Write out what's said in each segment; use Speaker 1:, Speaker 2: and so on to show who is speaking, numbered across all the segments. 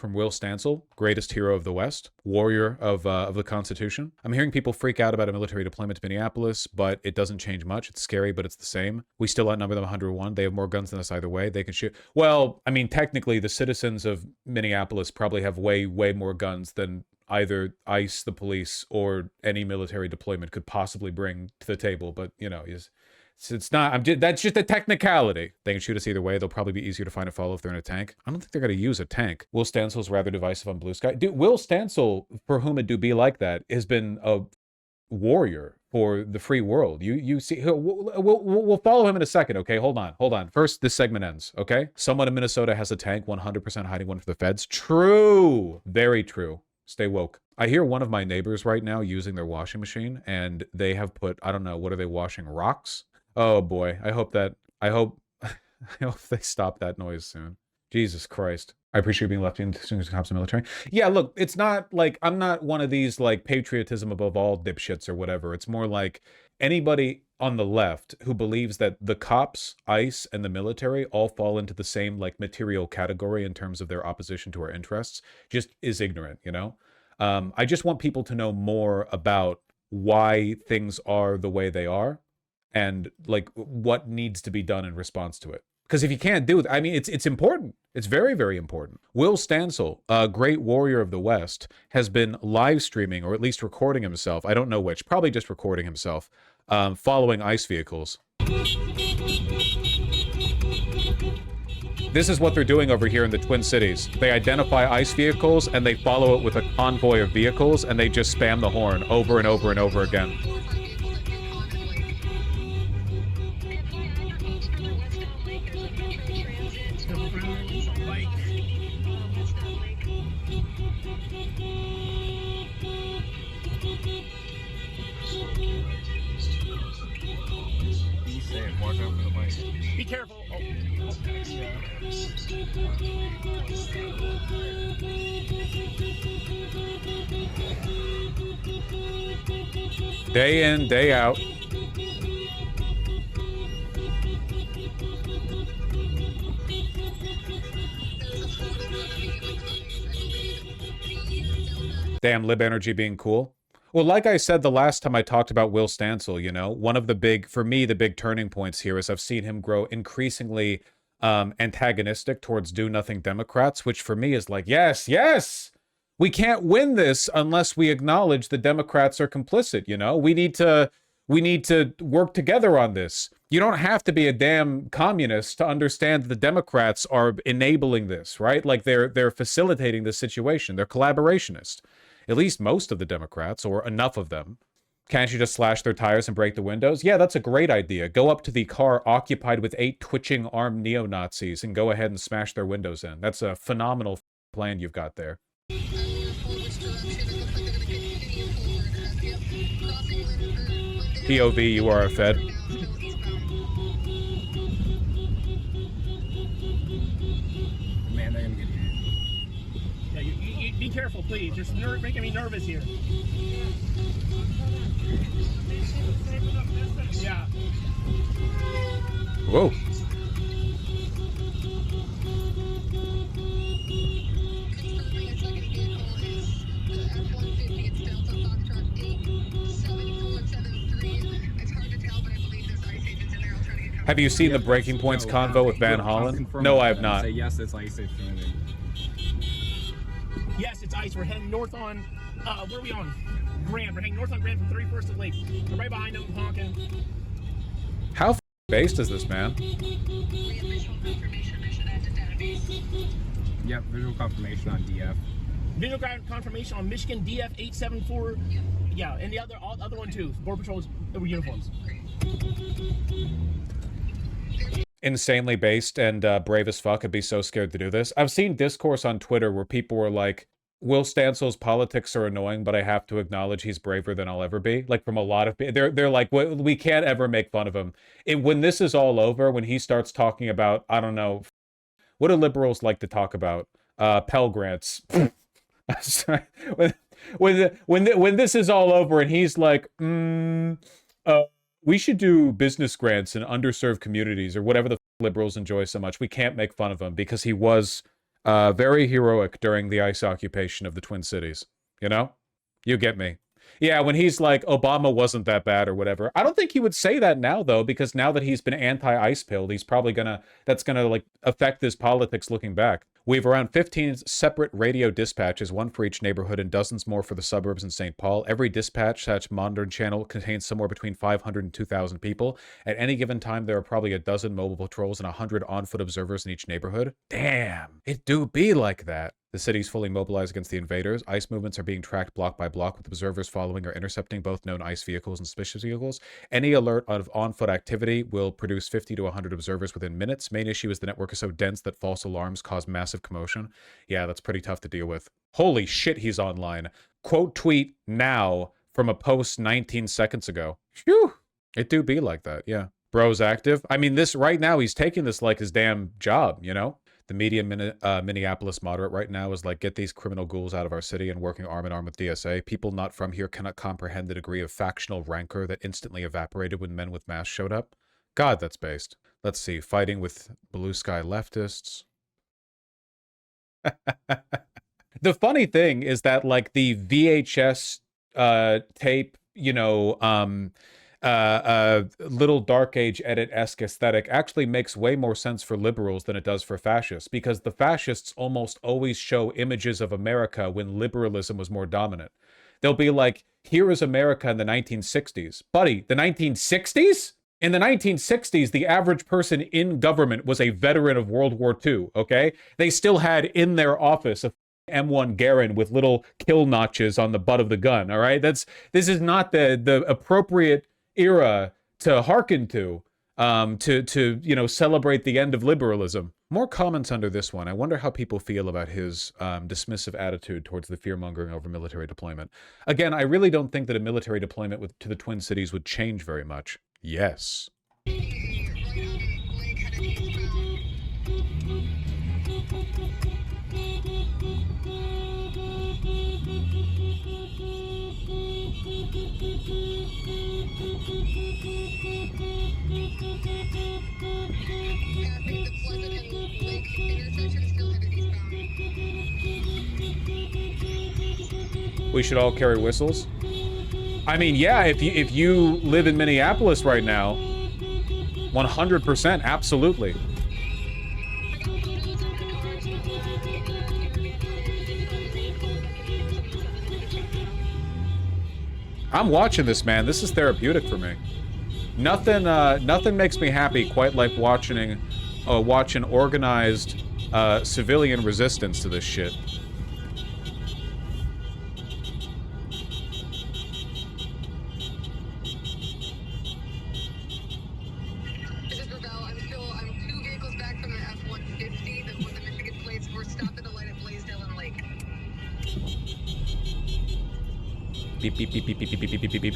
Speaker 1: from Will Stancil, greatest hero of the West, warrior of the Constitution. I'm hearing people freak out about a military deployment to Minneapolis, but it doesn't change much. It's scary, but it's the same. We still outnumber them 101. They have more guns than us either way. They can shoot. Well, I mean, technically, the citizens of Minneapolis probably have way more guns than either ICE, the police, or any military deployment could possibly bring to the table. But, you know, it's not, that's just a technicality. They can shoot us either way. They'll probably be easier to find and follow if they're in a tank. I don't think they're going to use a tank. Will Stancil's rather divisive on Blue Sky. Dude, Will Stancil, for whom it do be like that, has been a warrior for the free world. You see, we'll follow him in a second, okay? Hold on. First, this segment ends, okay? Someone in Minnesota has a tank, 100% hiding one for the feds. True. Very true. Stay woke. I hear one of my neighbors right now using their washing machine, and they have put, I don't know, what are they washing? Rocks? Oh boy, I hope I hope they stop that noise soon. Jesus Christ. I appreciate being left in the cops and military. Yeah, look, it's not like, I'm not one of these like patriotism above all dipshits or whatever. It's more like anybody on the left who believes that the cops, ICE, and the military all fall into the same like material category in terms of their opposition to our interests just is ignorant, you know? I just want people to know more about why things are the way they are, and like what needs to be done in response to it. Because if you can't do it, I mean, it's important. It's very important. Will Stancil, a great warrior of the West, has been live streaming, or at least recording himself. I don't know which, probably just recording himself, following ICE vehicles. This is what they're doing over here in the Twin Cities. They identify ICE vehicles and they follow it with a convoy of vehicles, and they just spam the horn over and over and over again.
Speaker 2: Be careful. Oh.
Speaker 1: Day in, day out. Damn, lib energy being cool. Well, like I said the last time I talked about Will Stancil, you know, one of the big, for me, the big turning points here is I've seen him grow increasingly antagonistic towards do-nothing Democrats, which for me is like, yes, we can't win this unless we acknowledge the Democrats are complicit, you know? We need to work together on this. You don't have to be a damn communist to understand that the Democrats are enabling this, right? Like they're facilitating this situation. They're collaborationists. At least most of the Democrats, or enough of them. Can't you just slash their tires and break the windows? Yeah, that's a great idea. Go up to the car occupied with 8 twitching armed neo-Nazis and go ahead and smash their windows in. That's a phenomenal plan you've got there. POV, you are a Fed.
Speaker 2: Man, they're gonna get hit. Yeah, you be careful, please. You're making me nervous here. Yeah.
Speaker 1: Whoa. Have you seen the Breaking Points convo with Van Hollen? No, I have not.
Speaker 3: Say yes, it's ICE.
Speaker 2: Yes, it's ICE. We're heading north on, where are we on? Grand. We're heading north on Grand from 31st and Lake. We're right behind them, honking.
Speaker 1: How based is this, man?
Speaker 3: Yep, visual confirmation on DF.
Speaker 2: Visual confirmation on Michigan DF 874. Yeah, and the other one too. Border Patrol's uniforms.
Speaker 1: Insanely based and brave as fuck. I'd be so scared to do this. I've seen discourse on Twitter where people were like, Will Stancil's politics are annoying, but I have to acknowledge he's braver than I'll ever be. Like, from a lot of people, they're like, we can't ever make fun of him. When this is all over, when he starts talking about, I don't know, what do liberals like to talk about? Pell Grants. when this is all over and he's like, we should do business grants in underserved communities or whatever the liberals enjoy so much. We can't make fun of him because he was Very heroic during the ICE occupation of the Twin Cities. You know? You get me. Yeah, when he's like, Obama wasn't that bad or whatever. I don't think he would say that now, though, because now that he's been anti-ice pilled, he's probably that's gonna, like, affect his politics looking back. We have around 15 separate radio dispatches, one for each neighborhood and dozens more for the suburbs in St. Paul. Every dispatch modern channel contains somewhere between 500 and 2,000 people. At any given time, there are probably a dozen mobile patrols and 100 on-foot observers in each neighborhood. Damn, it do be like that. The city's fully mobilized against the invaders. ICE movements are being tracked block by block, with observers following or intercepting both known ICE vehicles and suspicious vehicles. Any alert of on-foot activity will produce 50 to 100 observers within minutes. Main issue is the network is so dense that false alarms cause massive commotion. Yeah, that's pretty tough to deal with. Holy shit, he's online. Quote tweet now from a post 19 seconds ago. Phew. It do be like that, yeah. Bro's active. I mean, this right now, he's taking this like his damn job, you know? The media Minneapolis moderate right now is like, get these criminal ghouls out of our city, and working arm in arm with DSA. People not from here cannot comprehend the degree of factional rancor that instantly evaporated when men with masks showed up. God, that's based. Let's see. Fighting with blue sky leftists. The funny thing is that, like, the VHS tape, you know, little dark age edit-esque aesthetic actually makes way more sense for liberals than it does for fascists, because the fascists almost always show images of America when liberalism was more dominant. They'll be like, here is America in the 1960s. Buddy, the 1960s? In the 1960s, the average person in government was a veteran of World War II, okay? They still had in their office a M1 Garand with little kill notches on the butt of the gun, all right? This is not the appropriate era to hearken to you know, celebrate the end of liberalism. More comments under this one. I wonder how people feel about his dismissive attitude towards the fear-mongering over military deployment. Again, I really don't think that a military deployment to the Twin Cities would change very much. Yes. We should all carry whistles. I mean, yeah, if you live in Minneapolis right now, 100%, absolutely. I'm watching this, man. This is therapeutic for me. Nothing makes me happy quite like watching organized civilian resistance to this shit.
Speaker 4: I'm 2 vehicles back from the F-150 that with the Michigan plates. We're stopped at the light at Blaisdell and Lake.
Speaker 1: Beep, beep, beep, beep, beep, beep, beep, beep, beep, beep.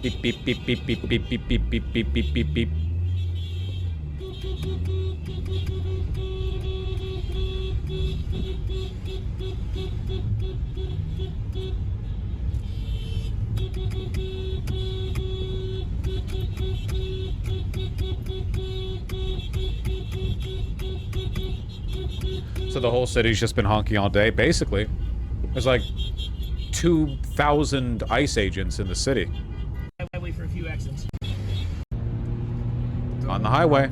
Speaker 1: Beep, beep, beep, beep, beep, beep, beep, beep, beep, beep, beep, beep, beep. So the whole city's just been honking all day, basically. There's like 2,000 ICE agents in the city.
Speaker 2: Highway for a few exits.
Speaker 1: On the highway.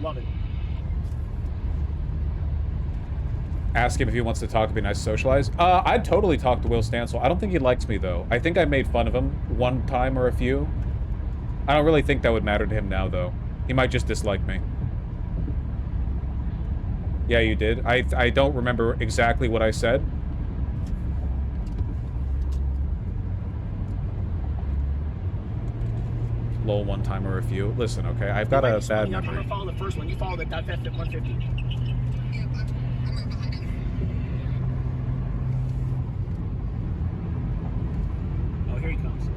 Speaker 2: Love it.
Speaker 1: Ask him if he wants to talk, it'd be nice to socialize. I'd totally talk to Will Stancil. I don't think he likes me, though. I think I made fun of him one time or a few. I don't really think that would matter to him now, though. He might just dislike me. Yeah, you did. I don't remember exactly what I said. Lol, one time or a few. Listen, okay, I've got a bad memory.
Speaker 2: I'm gonna follow the first one. You follow the F-150. Oh, here he comes.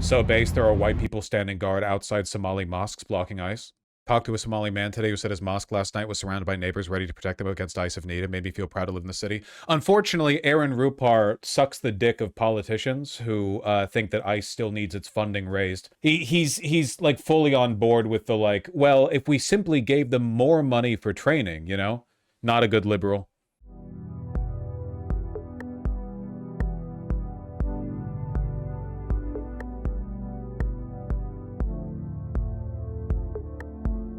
Speaker 1: So base, there are white people standing guard outside Somali mosques blocking ICE. Talked to a Somali man today who said his mosque last night was surrounded by neighbors ready to protect them against ICE if needed. Made me feel proud to live in the city. Unfortunately, Aaron Rupar sucks the dick of politicians who think that ICE still needs its funding raised. He's like fully on board with the like, well, if we simply gave them more money for training, you know? Not a good liberal.